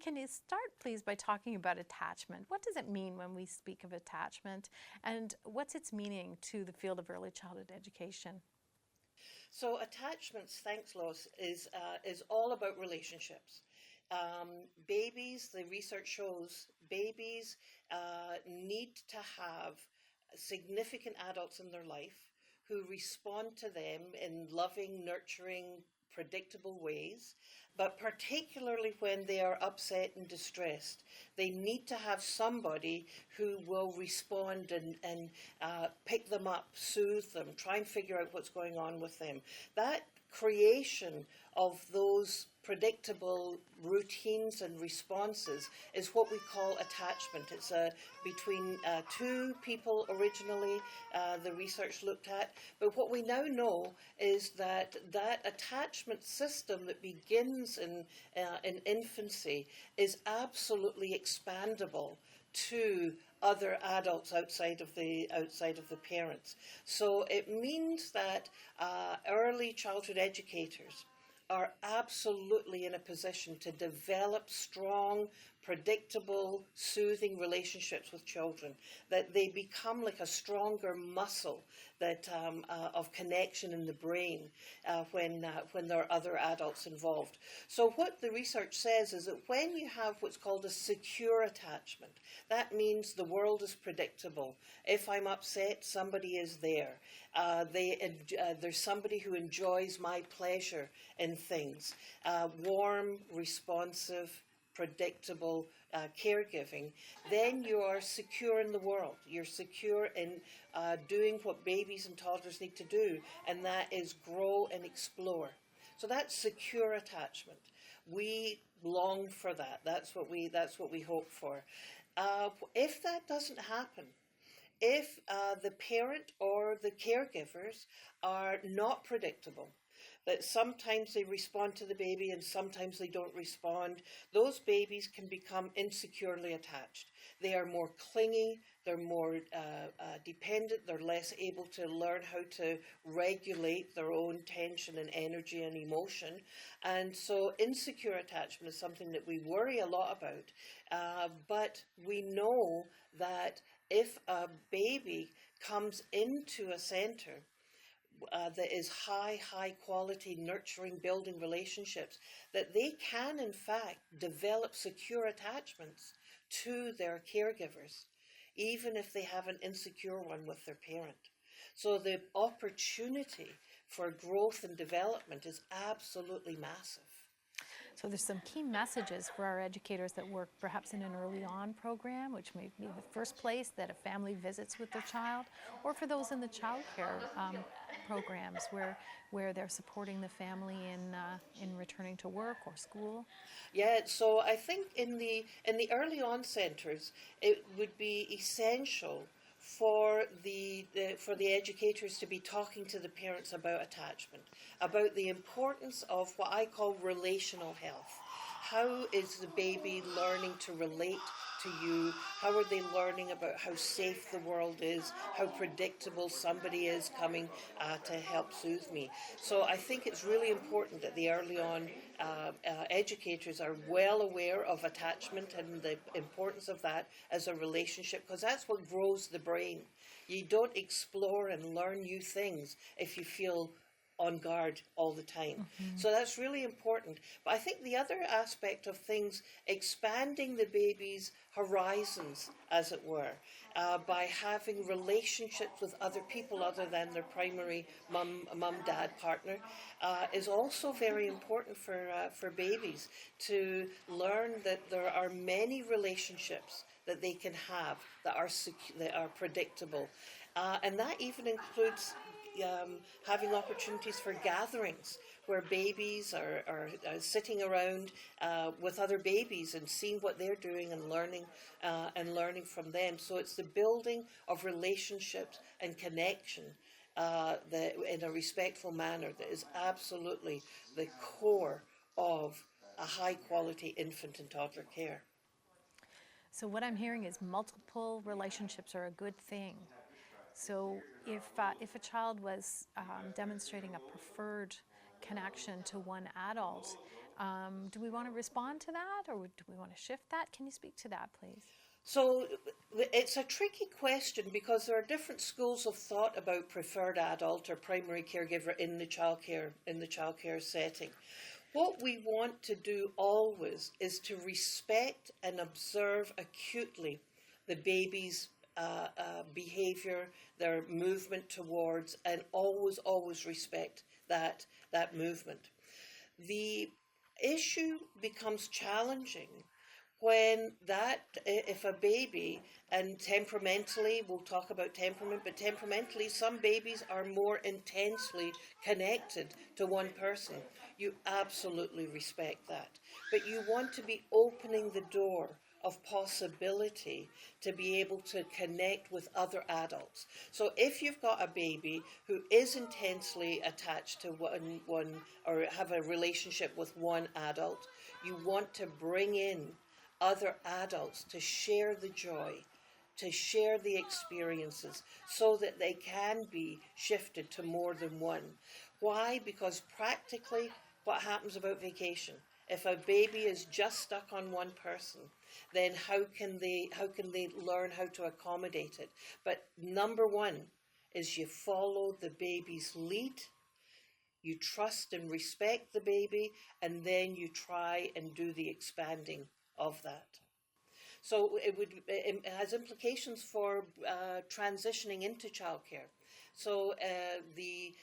can you start, please, by talking about attachment? What does it mean when we speak of attachment, and what's its meaning to the field of early childhood education? So attachments, thanks Lois, is all about relationships. Babies, the research shows, babies need to have significant adults in their life who respond to them in loving, nurturing, predictable ways, but particularly when they are upset and distressed, they need to have somebody who will respond and pick them up, soothe them, try and figure out what's going on with them. That creation of those predictable routines and responses is what we call attachment. It's between two people originally, the research looked at, but what we now know is that that attachment system that begins in infancy is absolutely expandable to other adults outside of the parents. So it means that early childhood educators are absolutely in a position to develop strong, predictable, soothing relationships with children, that they become like a stronger muscle that of connection in the brain when there are other adults involved. So what the research says is that when you have what's called a secure attachment, that means the world is predictable. If I'm upset, somebody is there. There's somebody who enjoys my pleasure in things. Warm, responsive, predictable caregiving, then you are secure in the world. You're secure in doing what babies and toddlers need to do, and that is grow and explore. So that's secure attachment. We long for that. That's what we hope for. If that doesn't happen, if the parent or the caregivers are not predictable, that sometimes they respond to the baby and sometimes they don't respond, those babies can become insecurely attached. They are more clingy, they're more dependent, they're less able to learn how to regulate their own tension and energy and emotion. And so insecure attachment is something that we worry a lot about, but we know that if a baby comes into a centre that is high quality, nurturing, building relationships, that they can in fact develop secure attachments to their caregivers, even if they have an insecure one with their parent. So the opportunity for growth and development is absolutely massive. So there's some key messages for our educators that work perhaps in an early on program, which may be the first place that a family visits with their child, or for those in the child care programs where they're supporting the family in returning to work or school. Yeah, so I think in the early on centres, it would be essential for the educators to be talking to the parents about attachment, about the importance of what I call relational health. How is the baby learning to relate to you? How are they learning about how safe the world is, how predictable somebody is coming to help soothe me? So I think it's really important that the early on educators are well aware of attachment and the importance of that as a relationship, because that's what grows the brain. You don't explore and learn new things if you feel on guard all the time. Mm-hmm. So that's really important. But I think the other aspect of things, expanding the baby's horizons, as it were, by having relationships with other people other than their primary mum, dad, partner, is also very important for babies to learn that there are many relationships that they can have that are predictable. And that even includes having opportunities for gatherings where babies are sitting around with other babies and seeing what they're doing and learning from them. So it's the building of relationships and connection in a respectful manner that is absolutely the core of a high quality infant and toddler care. So what I'm hearing is multiple relationships are a good thing. So if a child was demonstrating a preferred connection to one adult, Do we want to respond to that, or do we want to shift that? Can you speak to that, please? So it's a tricky question because there are different schools of thought about preferred adult or primary caregiver in the childcare setting. What we want to do always is to respect and observe acutely the baby's behavior, their movement towards, and always respect that movement. The issue becomes challenging when if a baby, and temperamentally, we'll talk about temperament, but temperamentally, some babies are more intensely connected to one person. You absolutely respect that. But you want to be opening the door of possibility to be able to connect with other adults. So if you've got a baby who is intensely attached to one or have a relationship with one adult, you want to bring in other adults to share the joy, to share the experiences, so that they can be shifted to more than one. Why? Because practically, what happens about vacation? If a baby is just stuck on one person, then how can they learn how to accommodate it? But number one is you follow the baby's lead, you trust and respect the baby, and then you try and do the expanding of that. So it has implications for transitioning into childcare. So the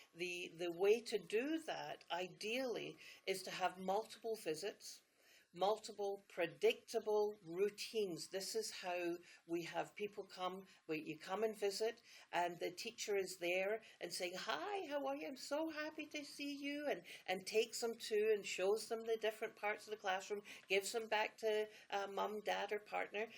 way to do that ideally is to have multiple visits, multiple predictable routines. This is how we have people come. You come and visit, and the teacher is there and saying, "Hi, how are you? I'm so happy to see you," and takes them to and shows them the different parts of the classroom, gives them back to mum, dad, or partner,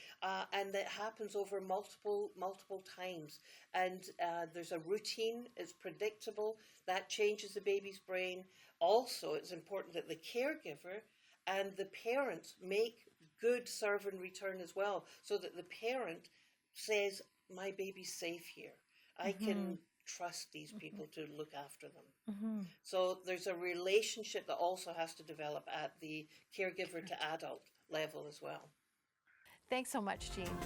and that happens over multiple times. And there's a routine. It's predictable. That changes the baby's brain. Also, it's important that the caregiver and the parents make good serve and return as well, so that the parent says, "My baby's safe here. I can trust these people to look after them." So there's a relationship that also has to develop at the caregiver to adult level as well. Thanks so much, Jean.